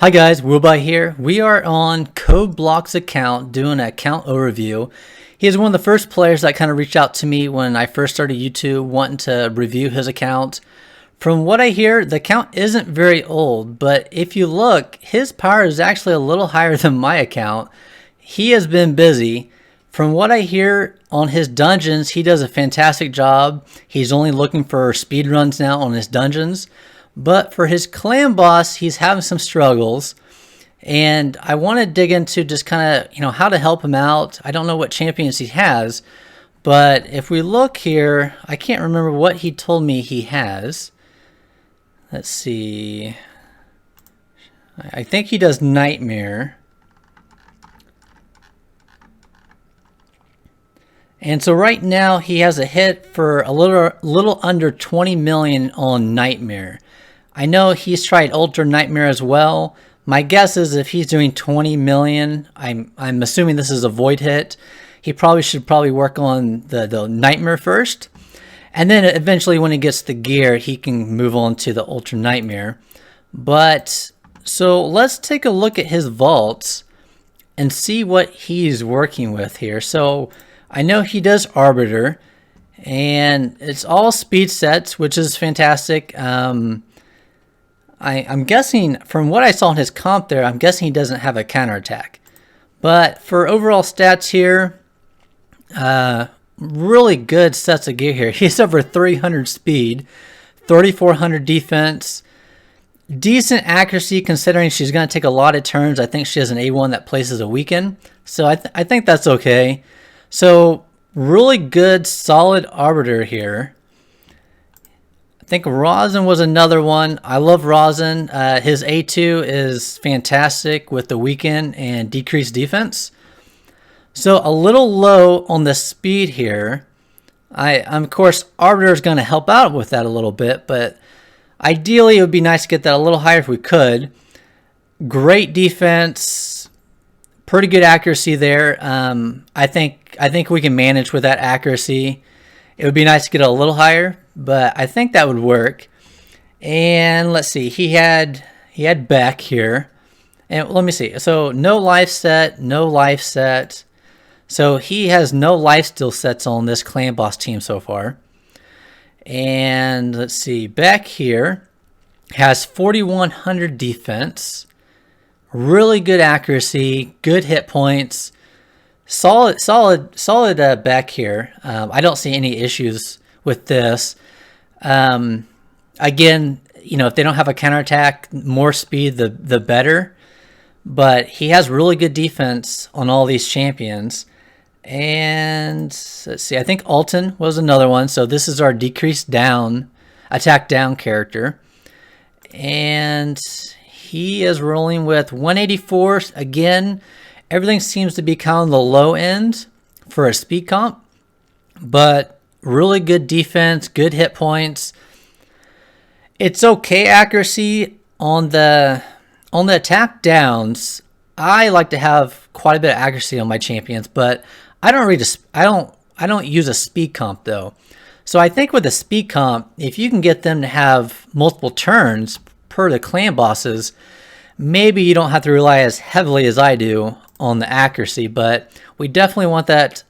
Hi guys, Wilby here. We are on Codeblocks account doing an account overview. He is one of the first players that kind of reached out to me when I first started YouTube wanting to review his account. From what I hear, the account isn't very old, but if you look, his power is actually a little higher than my account. He has been busy. From what I hear on his dungeons, he does a fantastic job. He's only looking for speed runs now on his dungeons. But for his clan boss, he's having some struggles. And I want to dig into just kind of, how to help him out. I don't know what champions he has. But if we look here, I can't remember what he told me he has. Let's see. I think he does Nightmare. And so right now he has a hit for a little under 20 million on Nightmare. I know he's tried Ultra Nightmare as well. My guess is if he's doing 20 million, I'm assuming this is a void hit. He should work on the Nightmare first. And then eventually when he gets the gear, he can move on to the Ultra Nightmare. But so let's take a look at his vaults and see what he's working with here. So I know he does Arbiter, and it's all speed sets, which is fantastic. I'm guessing, from what I saw in his comp there, I'm guessing he doesn't have a counterattack. But for overall stats here, really good sets of gear here. He's over 300 speed, 3,400 defense, decent accuracy considering she's going to take a lot of turns. I think she has an A1 that places a weaken, so I think that's okay. So really good, solid Arbiter here. I think Rosin was another one. I love Rosin. His A2 is fantastic with the weaken and decreased defense. So a little low on the speed here. Of course, Arbiter is going to help out with that a little bit, but ideally it would be nice to get that a little higher if we could. Great defense, pretty good accuracy there. I think we can manage with that accuracy. It would be nice to get it a little higher, but I think that would work. And let's see, he had Beck here. And let me see. So no life set, no life set. So he has no life steal sets on this clan boss team so far. And let's see, Beck here has 4,100 defense, really good accuracy, good hit points. Solid Beck here. I don't see any issues with this. Again, if they don't have a counterattack, more speed, the better. But he has really good defense on all these champions. And let's see, I think Alton was another one. So this is our decreased down, attack down character. And he is rolling with 184 again. Everything seems to be kind of the low end for a speed comp, but really good defense, good hit points. It's okay accuracy on the attack downs. I like to have quite a bit of accuracy on my champions, but I don't use a speed comp though. So I think with a speed comp, if you can get them to have multiple turns per the clan bosses, maybe you don't have to rely as heavily as I do on the accuracy, but we definitely want that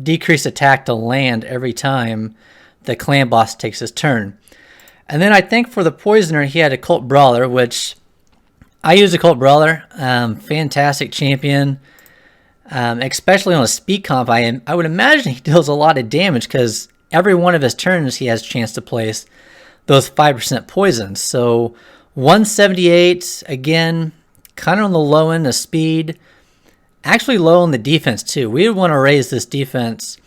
decreased attack to land every time the clan boss takes his turn. And then I think for the poisoner, he had a Cult Brawler, which I use a Cult Brawler. Fantastic champion, especially on a speed comp. I would imagine he deals a lot of damage because every one of his turns he has a chance to place those 5% poisons. So 178, again, kind of on the low end of speed. Actually low on the defense too. We would want to raise this defense.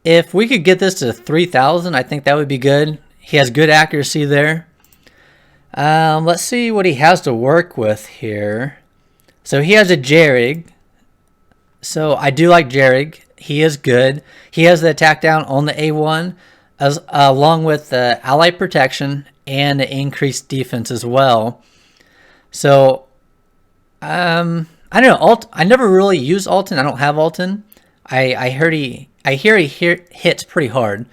If we could get this to 3,000, I think that would be good. He has good accuracy there. Let's see what he has to work with here. So he has a Jerrig. So I do like Jerrig. He is good. He has the attack down on the A1 along with the ally protection and the increased defense as well. So I don't know. I never really used Alton. I don't have Alton. I hear he hits pretty hard,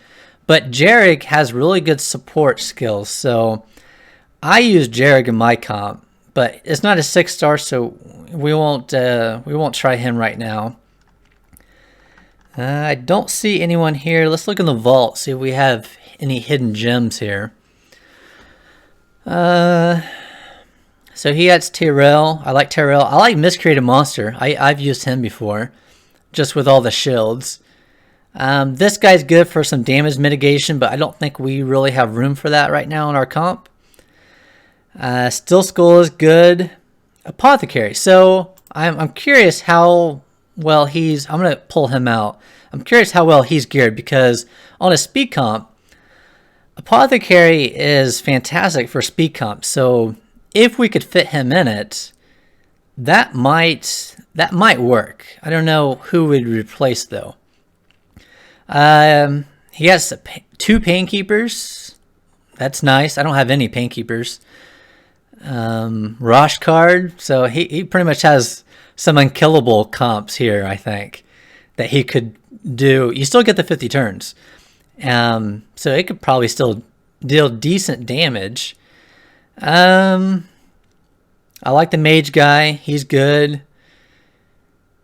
but Jerrig has really good support skills. So I use Jerrig in my comp, but it's not a 6-star, so we won't try him right now. I don't see anyone here. Let's look in the vault, see if we have any hidden gems here. So he has Tyrell. I like Tyrell. I like Miscreated Monster. I've used him before, just with all the shields. This guy's good for some damage mitigation, but I don't think we really have room for that right now in our comp. Steel Skull is good. Apothecary. So I'm curious how well he's... I'm going to pull him out. I'm curious how well he's geared, because on a speed comp, Apothecary is fantastic for speed comp. So if we could fit him in it, that might work. I don't know who would replace though. He has 2 Painkeepers. That's nice. I don't have any Painkeepers. Rosh card. So he pretty much has some unkillable comps here, I think, that he could do. You still get the 50 turns. So it could probably still deal decent damage. I like the mage guy. He's good.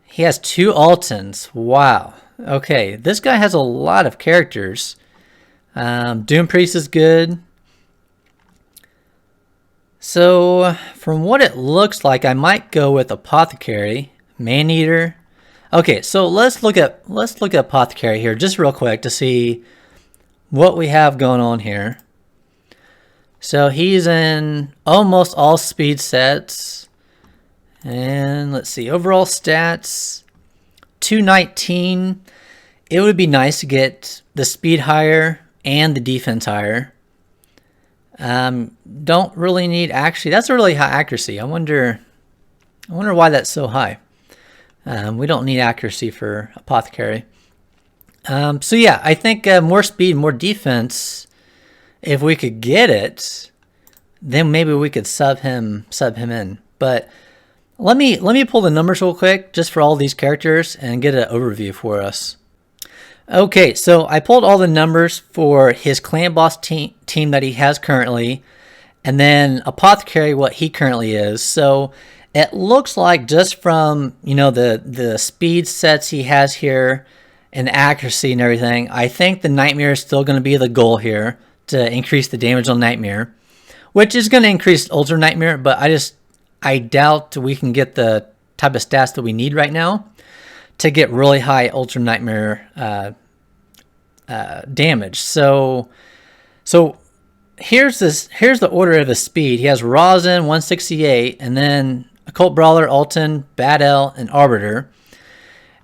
He has 2 Altons. Wow. Okay, this guy has a lot of characters. Doom Priest is good. So from what it looks like, I might go with Apothecary, Maneater. Okay, so let's look at Apothecary here just real quick to see what we have going on here. So he's in almost all speed sets. And let's see, overall stats, 219. It would be nice to get the speed higher and the defense higher. Don't really need accuracy. That's a really high accuracy. I wonder why that's so high. We don't need accuracy for Apothecary. So yeah, I think more speed, more defense. If we could get it, then maybe we could sub him in. But let me pull the numbers real quick just for all these characters and get an overview for us. Okay, so I pulled all the numbers for his clan boss team that he has currently, and then Apothecary, what he currently is. So it looks like just from, you know, the speed sets he has here and the accuracy and everything, I think the Nightmare is still going to be the goal here to increase the damage on Nightmare, which is going to increase Ultra Nightmare, but I doubt we can get the type of stats that we need right now to get really high Ultra Nightmare damage. So here's the order of his speed. He has Rosin 168, and then Occult Brawler, Alton, Bad L, and Arbiter.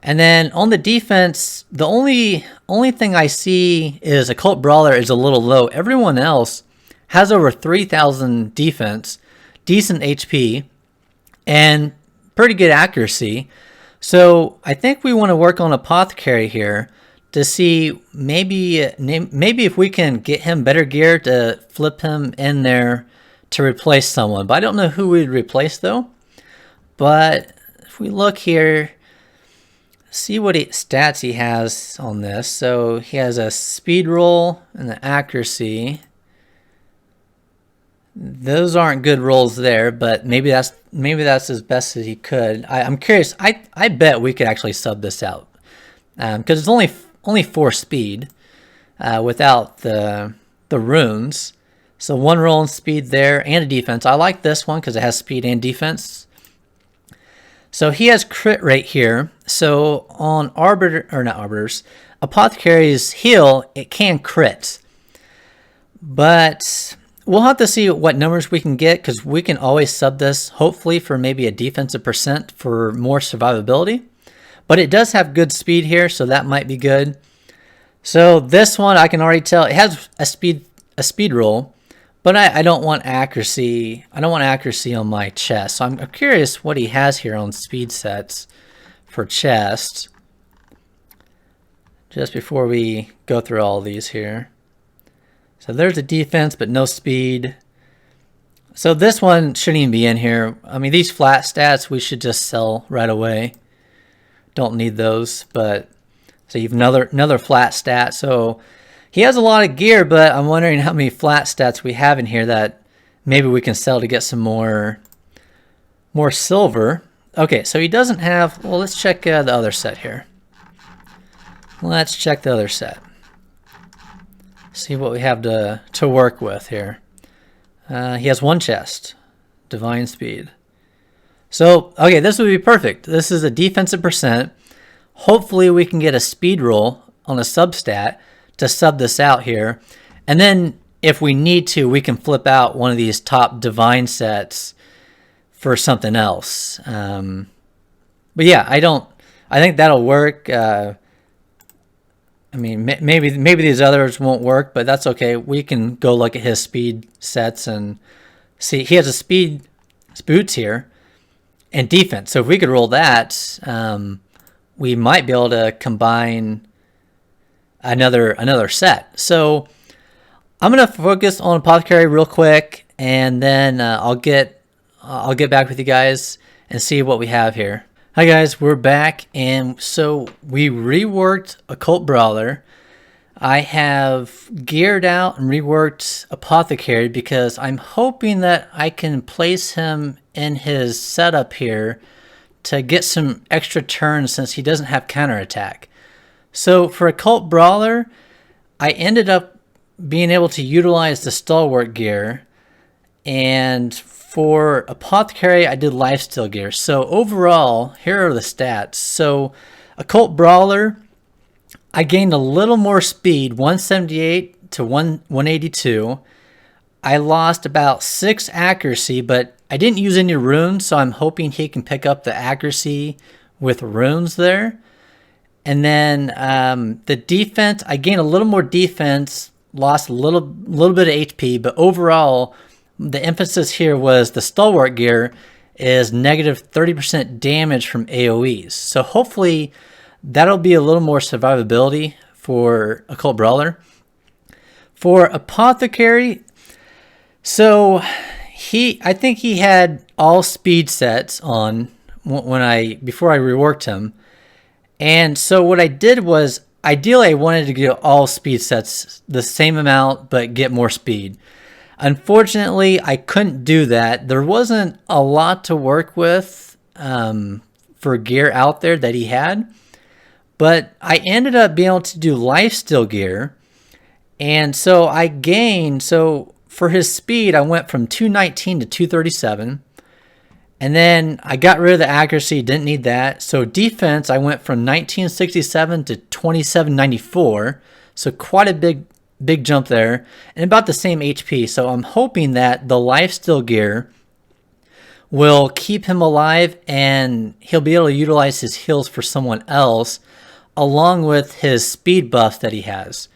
And then on the defense, the only thing I see is Occult Brawler is a little low. Everyone else has over 3,000 defense, decent HP, and pretty good accuracy. So I think we want to work on Apothecary here to see maybe if we can get him better gear to flip him in there to replace someone. But I don't know who we'd replace though. But if we look here, see what stats he has on this. So he has a speed roll and the accuracy. Those aren't good rolls there, but maybe that's as best as he could. I'm curious. I bet we could actually sub this out because it's only 4 speed without the runes. So 1 roll and speed there and a defense. I like this one because it has speed and defense. So he has crit rate here. So on Apothecary's heal, it can crit, but we'll have to see what numbers we can get because we can always sub this, hopefully for maybe a defensive % for more survivability. But it does have good speed here, so that might be good. So this one, I can already tell it has a speed roll, but I don't want accuracy. I don't want accuracy on my chest. So I'm curious what he has here on speed sets for chest. Just before we go through all these here. So there's a defense, but no speed. So this one shouldn't even be in here. I mean, these flat stats, we should just sell right away. Don't need those, but so you have another flat stat. So he has a lot of gear, but I'm wondering how many flat stats we have in here that maybe we can sell to get some more more silver. Okay, so he doesn't have, well, let's check the other set here. Let's check the other set. See what we have to work with here. He has one chest, divine speed. So, okay, this would be perfect. This is a defensive percent. Hopefully we can get a speed roll on a substat to sub this out here. And then if we need to, we can flip out one of these top divine sets for something else. But yeah, I think that'll work. I mean, maybe these others won't work, but that's okay. We can go look at his speed sets and see. He has a speed boots here and defense. So if we could roll that, we might be able to combine another set. So I'm gonna focus on Apothecary real quick, and then I'll get back with you guys and see what we have here. Hi guys, we're back, and so we reworked Occult Brawler. I have geared out and reworked Apothecary because I'm hoping that I can place him in his setup here to get some extra turns since he doesn't have counterattack. So for Occult Brawler, I ended up being able to utilize the Stalwart gear, and for Apothecary, I did Lifesteal gear. So overall, here are the stats. So Occult Brawler, I gained a little more speed, 178 to 182. I lost about 6 accuracy, but I didn't use any runes, so I'm hoping he can pick up the accuracy with runes there. And then the defense, I gained a little more defense, lost a little bit of HP, but overall, the emphasis here was the Stalwart gear is negative 30% damage from AoEs. So hopefully that'll be a little more survivability for Occult Brawler. For Apothecary, so I think he had all speed sets on before I reworked him. And so what I did was, ideally I wanted to get all speed sets the same amount, but get more speed. Unfortunately, I couldn't do that. There wasn't a lot to work with for gear out there that he had. But I ended up being able to do Lifesteal gear. And so I gained, so for his speed, I went from 219 to 237. And then I got rid of the accuracy, didn't need that. So defense, I went from 1967 to 2794. So quite a big jump there, and about the same HP. So I'm hoping that the Lifesteal gear will keep him alive and he'll be able to utilize his heals for someone else along with his speed buff that he has.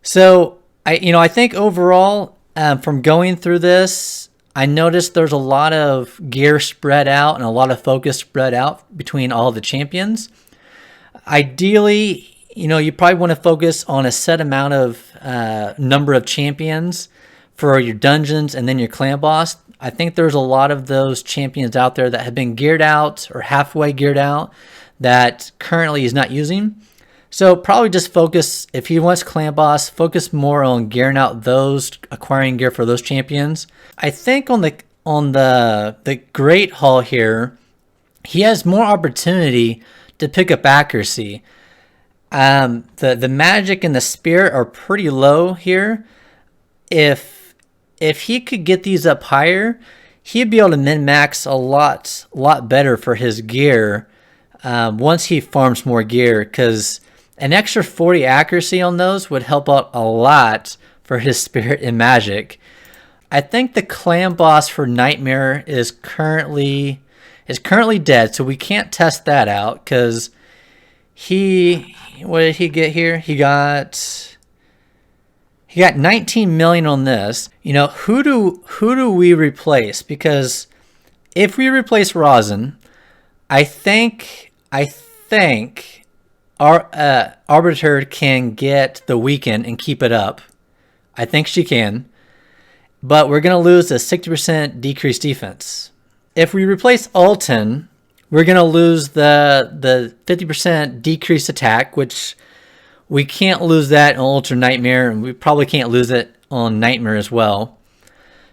So I think overall, from going through this, I noticed there's a lot of gear spread out and a lot of focus spread out between all the champions. Ideally, you probably want to focus on a set amount of number of champions for your dungeons and then your clan boss. I think there's a lot of those champions out there that have been geared out or halfway geared out that currently he's not using. So probably just focus, if he wants clan boss, focus more on gearing out those, acquiring gear for those champions. I think on the Great Hall here, he has more opportunity to pick up accuracy. The magic and the spirit are pretty low here. If he could get these up higher, he'd be able to min-max a lot better for his gear once he farms more gear, because an extra 40 accuracy on those would help out a lot for his spirit and magic. I think the clan boss for Nightmare is currently dead, so we can't test that out because what did he get here? He got 19 million on this. Who do we replace? Because if we replace Rosin, I think our Arbiter can get the weaken and keep it up. I think she can. But we're going to lose a 60% decreased defense. If we replace Alton, we're going to lose the 50% decreased attack, which we can't lose that on Ultra Nightmare, and we probably can't lose it on Nightmare as well.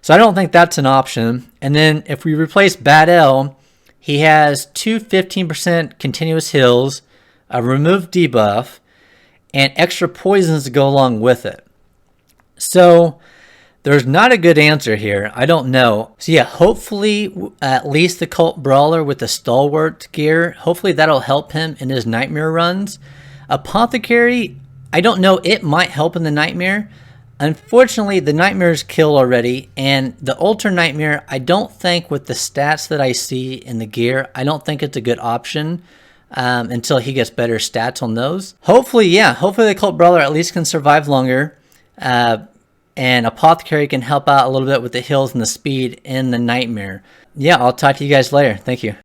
So I don't think that's an option. And then if we replace Bad L, he has two 15% continuous heals, a removed debuff, and extra poisons to go along with it. So there's not a good answer here. I don't know. So yeah, hopefully at least the Cult Brawler with the Stalwart gear, hopefully that'll help him in his Nightmare runs. Apothecary, I don't know, it might help in the Nightmare. Unfortunately, the Nightmare's killed already, and the Ultra Nightmare, I don't think with the stats that I see in the gear, I don't think it's a good option until he gets better stats on those. Hopefully, yeah, hopefully the Cult Brawler at least can survive longer, and Apothecary can help out a little bit with the heals and the speed in the Nightmare. Yeah, I'll talk to you guys later. Thank you.